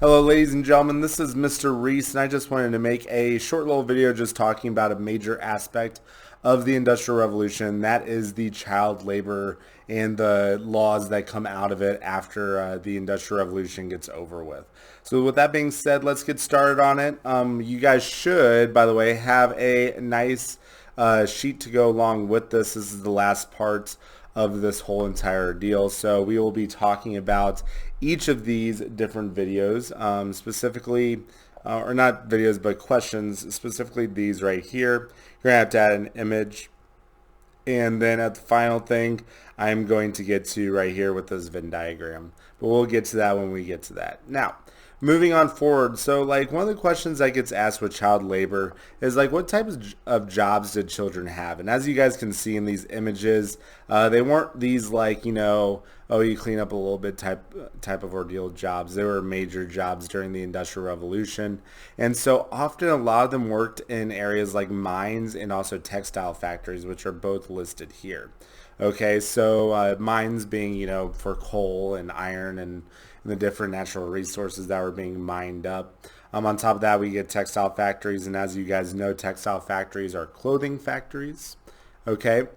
Hello ladies and gentlemen, this is Mr. Reese and I just wanted to make a short little video just talking about a major aspect of the Industrial Revolution. That is the child labor and the laws that come out of it after the Industrial Revolution gets over with. So with that being said, let's get started on it. You guys should, by the way, have a nice sheet to go along with this. This is the last part of this whole entire deal. So we will be talking about each of these different videos, specifically, or not videos, but questions, specifically these right here. You're going to have to add an image. And then at the final thing, I'm going to get to right here with this Venn diagram. But we'll get to that when we get to that. Now, moving on forward, so like one of the questions that gets asked with child labor is like, what type of jobs did children have? And as you guys can see in these images, they weren't these like, oh, you clean up a little bit type of ordeal jobs. They were major jobs during the Industrial Revolution. And so often a lot of them worked in areas like mines and also textile factories, which are both listed here. Okay, so mines being, for coal and iron and the different natural resources that were being mined up. On top of that, we get textile factories, and as you guys know, textile factories are clothing factories. Okay,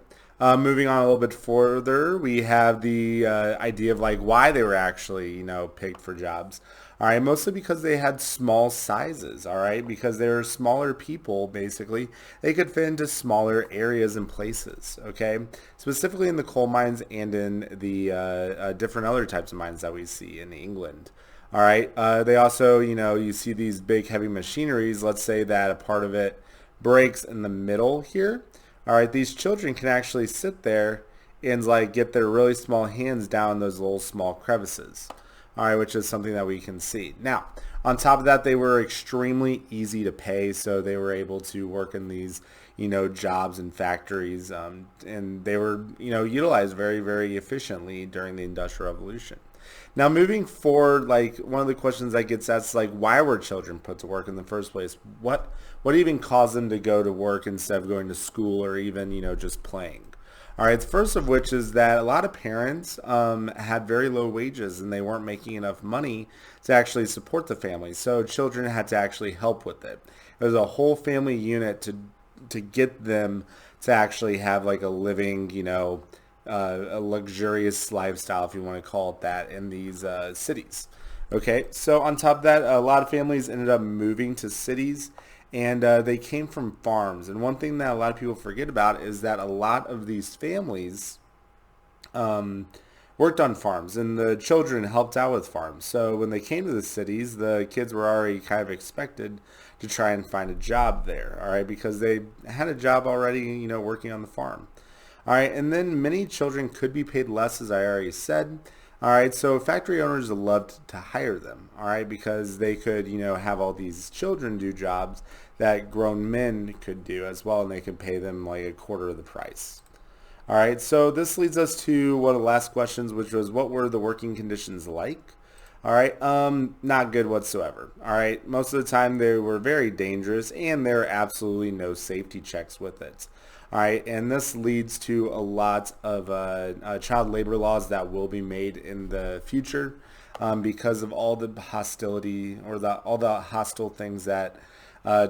moving on a little bit further, we have the idea of like why they were actually, picked for jobs. All right, mostly because they had small sizes, all right, because they were smaller people, basically. They could fit into smaller areas and places, okay, specifically in the coal mines and in the different other types of mines that we see in England. All right, they also, you see these big heavy machineries. Let's say that a part of it breaks in the middle here. All right, these children can actually sit there and like get their really small hands down those little small crevices. All right, which is something that we can see. Now, on top of that, they were extremely easy to pay, so they were able to work in these, jobs and factories, and they were, utilized very, very efficiently during the Industrial Revolution. Now, moving forward, like one of the questions that gets asked, like, why were children put to work in the first place? What even caused them to go to work instead of going to school or even, just playing? All right, the first of which is that a lot of parents had very low wages and they weren't making enough money to actually support the family. So children had to actually help with it. It was a whole family unit to get them to actually have like a living, a luxurious lifestyle, if you want to call it that, in these cities. Okay, so on top of that, a lot of families ended up moving to cities, and they came from farms. And one thing that a lot of people forget about is that a lot of these families worked on farms, and the children helped out with farms. So when they came to the cities, the kids were already kind of expected to try and find a job there, all right, because they had a job already, working on the farm. All right, and then many children could be paid less, as I already said. All right, so factory owners loved to hire them, all right, because they could, have all these children do jobs that grown men could do as well, and they could pay them like a quarter of the price. All right, so this leads us to one of the last questions, which was, what were the working conditions like? All right, not good whatsoever. All right, most of the time they were very dangerous, and there are absolutely no safety checks with it. All right, and this leads to a lot of child labor laws that will be made in the future because of all the hostility or all the hostile things that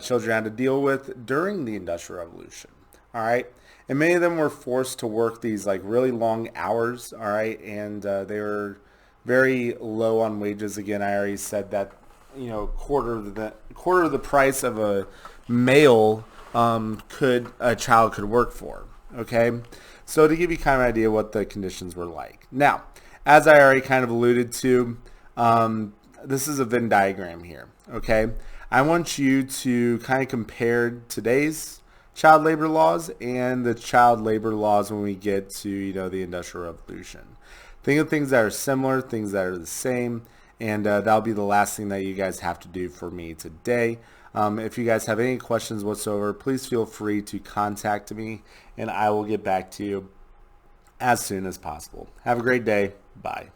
children had to deal with during the Industrial Revolution. All right, and many of them were forced to work these like really long hours. All right, and they were very low on wages. Again, I already said that, quarter of the price of a male a child could work for. Okay, so to give you kind of an idea what the conditions were like. Now, as I already kind of alluded to, this is a Venn diagram here. Okay, I want you to kind of compare today's child labor laws and the child labor laws when we get to the Industrial Revolution. Think of things that are similar, things that are the same, and that'll be the last thing that you guys have to do for me today. If you guys have any questions whatsoever, please feel free to contact me, and I will get back to you as soon as possible. Have a great day. Bye.